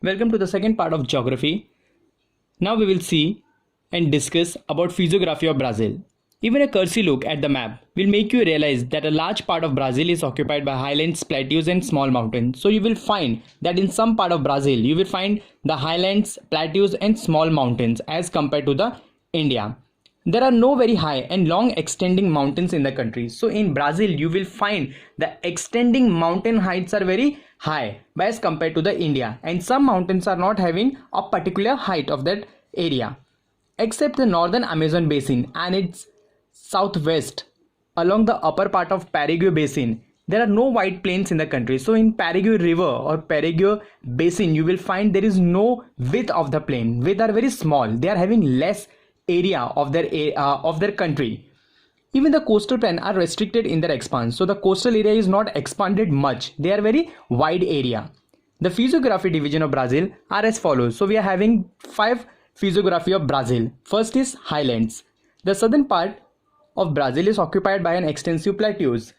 Welcome to the second part of geography. Now we will see and discuss about physiography of Brazil. Even a cursory look at the map will make you realize that a large part of Brazil is occupied by highlands, plateaus and small mountains. So you will find that in some part of Brazil you will find the highlands, plateaus and small mountains as compared to the India. There are no very high and long extending mountains in the country. So in Brazil you will find the extending mountain heights are very high as compared to the India, and some mountains are not having a particular height of that area. Except the northern Amazon basin and its southwest along the upper part of Paraguay basin, there are no wide plains in the country. So in Paraguay river or Paraguay basin you will find there is no width of the plain. Width are very small. They are having less area of their country. Even the coastal plain are restricted in their expanse. So the coastal area is not expanded much. They are very wide area. The physiography division of Brazil are as follows. So we are having 5 physiography of Brazil. First is highlands. The southern part of Brazil is occupied by an extensive plateaus.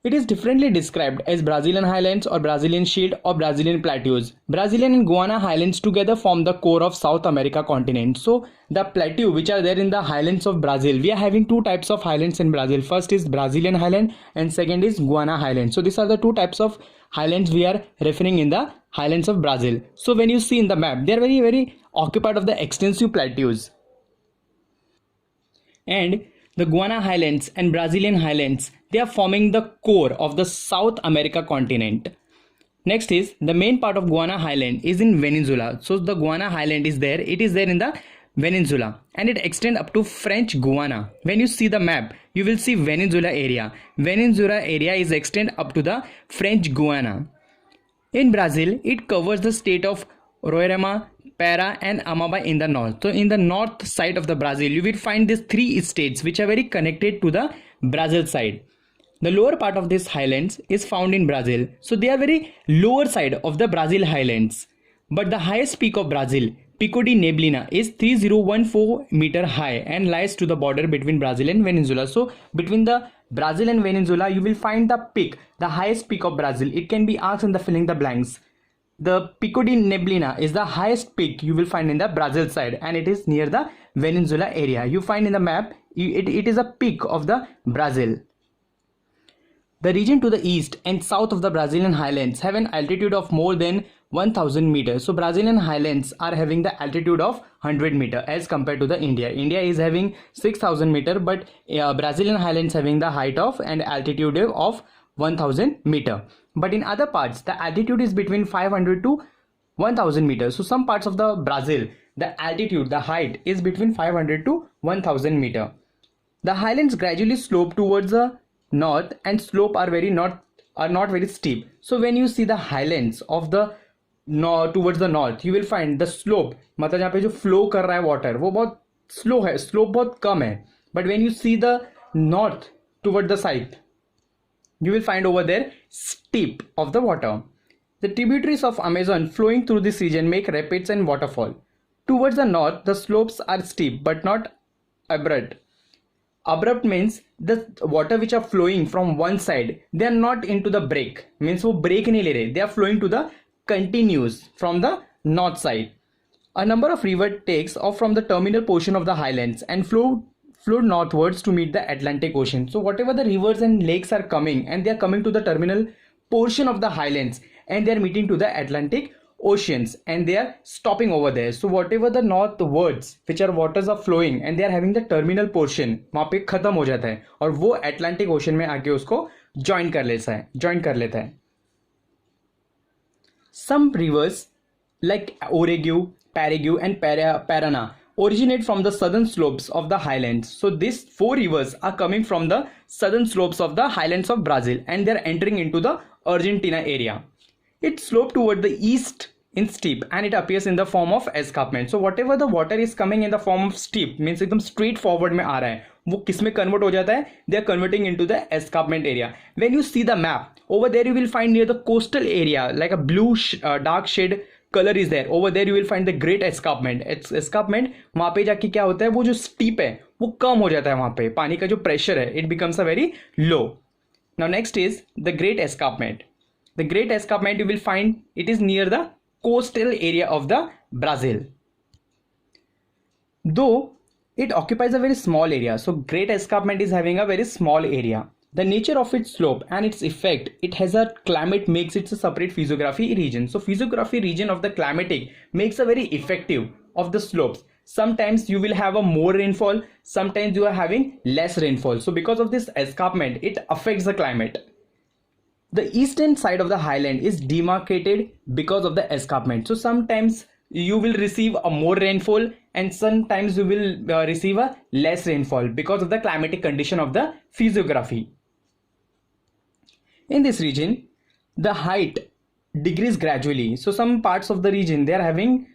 It is differently described as Brazilian highlands or Brazilian shield or Brazilian plateaus. Brazilian and Guiana highlands together form the core of South America continent. So the plateau which are there in the highlands of Brazil, we are having two types of highlands in Brazil. First is Brazilian highland and second is Guiana highland. So these are the two types of highlands we are referring in the highlands of Brazil. So when you see in the map, they are very occupied of the extensive plateaus. And the Guiana highlands and Brazilian highlands, they are forming the core of the South America continent. Next is the main part of Guiana highland is in Venezuela. So the Guiana highland is there. It is there in the Venezuela and it extends up to French Guiana. When you see the map, you will see Venezuela area. Venezuela area is extend up to the French Guiana. In Brazil, it covers the state of Roraima, Para and Amapá in the north. So in the north side of the Brazil, you will find these 3 states which are very connected to the Brazil side. The lower part of these highlands is found in Brazil. So they are very lower side of the Brazil highlands. But the highest peak of Brazil, Pico de Neblina, is 3014 meter high and lies to the border between Brazil and Venezuela. So between the Brazil and Venezuela, you will find the peak, the highest peak of Brazil. It can be asked in the filling the blanks. The Pico de Neblina is the highest peak you will find in the Brazil side and it is near the Venezuela area. You find in the map, it is a peak of the Brazil. The region to the east and south of the Brazilian highlands have an altitude of more than 1000 meters. So Brazilian highlands are having the altitude of 100 meter as compared to the India. India is having 6000 meter, but Brazilian highlands having the height of and altitude of 1000 meter. But in other parts, the altitude is between 500 to 1000 meters. So some parts of the Brazil, the altitude, the height is between 500 to 1000 meter. The highlands gradually slope towards the north and slope are not very steep. So when you see the highlands of the north towards the north, you will find the slope, मतलब यहाँ पे जो flow कर रहा है water वो बहुत slow है, slope बहुत कम है. But when you see the north toward the side, you will find over there steep of the water. The tributaries of Amazon flowing through this region make rapids and waterfall. Towards the north, the slopes are steep but not abrupt. Abrupt means the water which are flowing from one side, they are not into the break. Means वो break नहीं ले रहे. They are flowing to the continuous from the north side. A number of rivers takes off from the terminal portion of the highlands and flow northwards to meet the Atlantic Ocean. So whatever the rivers and lakes are coming and they are coming to the terminal portion of the highlands and they are meeting to the Atlantic Oceans and they are stopping over there. So whatever the northwards which are waters are flowing and they are having the terminal portion, वहाँ पे खत्म हो जाता है और वो Atlantic Ocean में आके उसको join कर लेता है. Some rivers like Oregue, Paraguay and Paraná originate from the southern slopes of the highlands. So these 4 rivers are coming from the southern slopes of the highlands of Brazil and they are entering into the Argentina area. It slopes toward the east in steep and it appears in the form of escarpment. So whatever the water is coming in the form of steep means एकदम straight forward में आ रहा है, वो किस में convert हो जाता है? They are converting into the escarpment area. When you see the map, over there you will find near the coastal area like a blue dark shade color is there. Over there you will find the great escarpment. Escarpment वहाँ पे जाके क्या होता है, वो जो steep है वो कम हो जाता है, वहाँ पे पानी का जो pressure है it becomes a very low. Now next is the great escarpment. The great escarpment you will find it is near the coastal area of the Brazil. Though it occupies a very small area, so Great Escarpment is having a very small area. The nature of its slope and its effect, it has a climate makes it a separate physiography region. So physiography region of the climatic makes a very effective of the slopes. Sometimes you will have a more rainfall, sometimes you are having less rainfall. So because of this escarpment, it affects the climate. The eastern side of the highland is demarcated because of the escarpment. So sometimes you will receive a more rainfall and sometimes you will receive a less rainfall because of the climatic condition of the physiography. In this region, the height decreases gradually. So some parts of the region they are having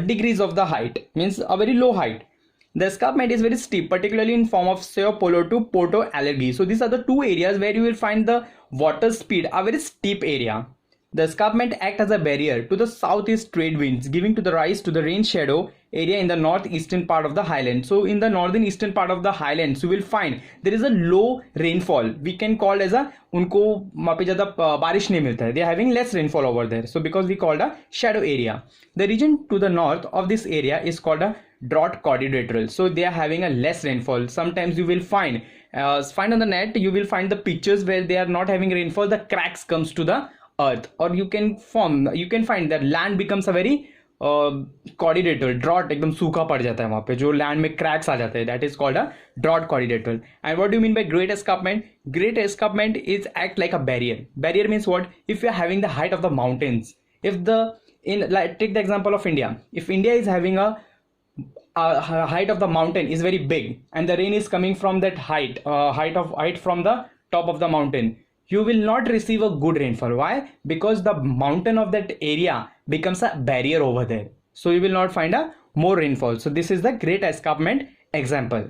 degrees of the height, means a very low height. The escarpment is very steep, particularly in form of Sao Paulo to Porto Alegre. So these are the two areas where you will find the water speed a very steep area. The escarpment act as a barrier to the southeast trade winds, giving to the rise to the rain shadow area in the northeastern part of the highland. So in the northern eastern part of the highlands, you will find there is a low rainfall. We can call as a उनको वहाँ पे ज़्यादा बारिश नहीं मिलता है. They are having less rainfall over there. So because we called a shadow area. The region to the north of this area is called a drought quadrilateral. So they are having a less rainfall. Sometimes you will find on the net you will find the pictures where they are not having rainfall. The cracks comes to the earth, or you can find that land becomes a very quadrilateral drought. एकदम सूखा पड़ जाता है वहाँ पे, जो land में cracks आ जाते हैं. That is called a drought quadrilateral. And what do you mean by great escarpment? Great escarpment is act like a barrier. Barrier means what? If you are having the height of the mountains, if the take the example of India. If India is having a height of the mountain is very big and the rain is coming from that height from the top of the mountain, you will not receive a good rainfall. Why? Because the mountain of that area becomes a barrier over there, so you will not find a more rainfall. So this is the great escarpment example.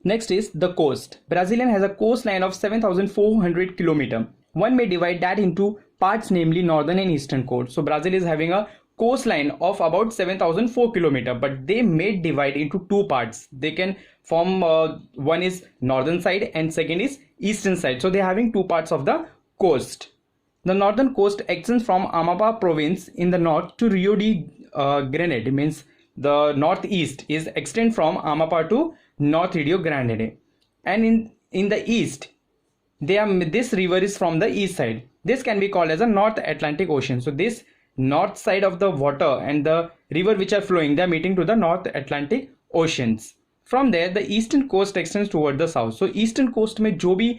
Next is the coast. Brazilian has a coastline of 7,400 km. One may divide that into parts, namely northern and eastern coast. So Brazil is having a coastline of about 7,004 km, but they may divide into two parts. They can form one is northern side and second is eastern side. So they are having two parts of the coast. The northern coast extends from Amapá province in the north to Rio de Janeiro. Means the northeast is extend from Amapá to North Rio Grande, and in the east this river is from the east side. This can be called as a North Atlantic Ocean. So this north side of the water and the river which are flowing, they are meeting to the North Atlantic Oceans. From there the eastern coast extends toward the south. So eastern coast में जो भी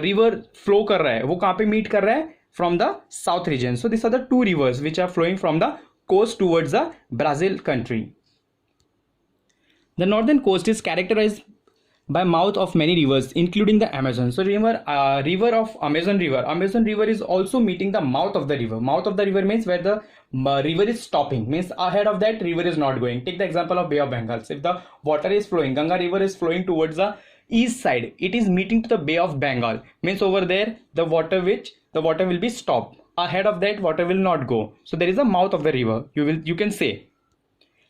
river flow कर रहा है वो कहाँ पे meet कर रहा है? From the south region. So these are the two rivers which are flowing from the coast towards the Brazil country. The northern coast is characterized by mouth of many rivers, including the Amazon. So remember, river of Amazon River. Amazon River is also meeting the mouth of the river. Mouth of the river means where the river is stopping. Means ahead of that river is not going. Take the example of Bay of Bengal. So if the water is flowing, Ganga River is flowing towards the east side. It is meeting to the Bay of Bengal. Means over there the water will be stopped. Ahead of that water will not go. So there is a mouth of the river. You can say.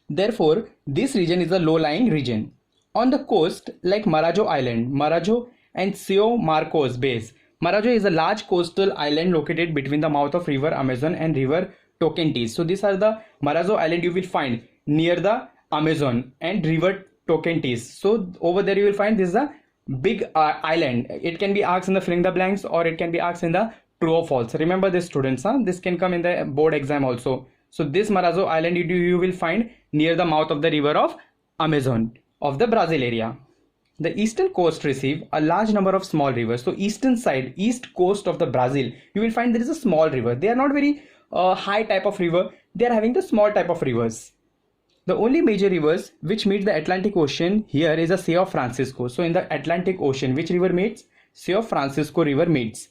Therefore, this region is a low-lying region. On the coast, like Marajo Island, Marajo and São Marcos Bays. Marajo is a large coastal island located between the mouth of river Amazon and river Tocantins. So these are the Marajo Island you will find near the Amazon and river Tocantins. So over there you will find this is a big island. It can be asked in the fill in the blanks or it can be asked in the true or false. Remember this, students. This can come in the board exam also. So this Marajo Island you will find near the mouth of the river of Amazon of the Brazil area. The eastern coast receive a large number of small rivers. So eastern side, east coast of the Brazil, you will find there is a small river. They are not very high type of river. They are having the small type of rivers. The only major rivers which meet the Atlantic Ocean here is the Sea of Francisco. So in the Atlantic Ocean, which river meets? Sea of Francisco river meets.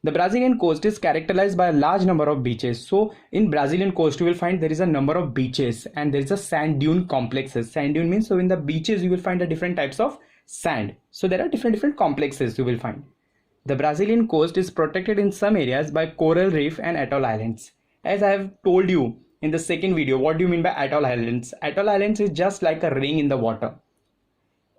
The Brazilian coast is characterized by a large number of beaches. So in Brazilian coast you will find there is a number of beaches and there is a sand dune complexes. Sand dune means, so in the beaches you will find the different types of sand. So there are different complexes you will find. The Brazilian coast is protected in some areas by coral reef and atoll islands. As I have told you in the second video, what do you mean by atoll islands? Atoll islands is just like a ring in the water.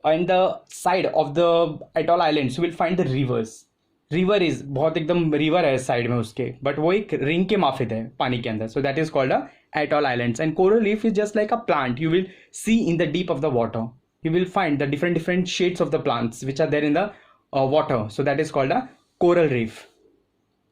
On the side of the atoll islands you will find the rivers. River is बहुत एकदम river है side में उसके, but वो एक ring के माफिद है पानी के अंदर, so that is called a atoll islands. And coral reef is just like a plant. You will see in the deep of the water, you will find the different shades of the plants which are there in the water, so that is called a coral reef.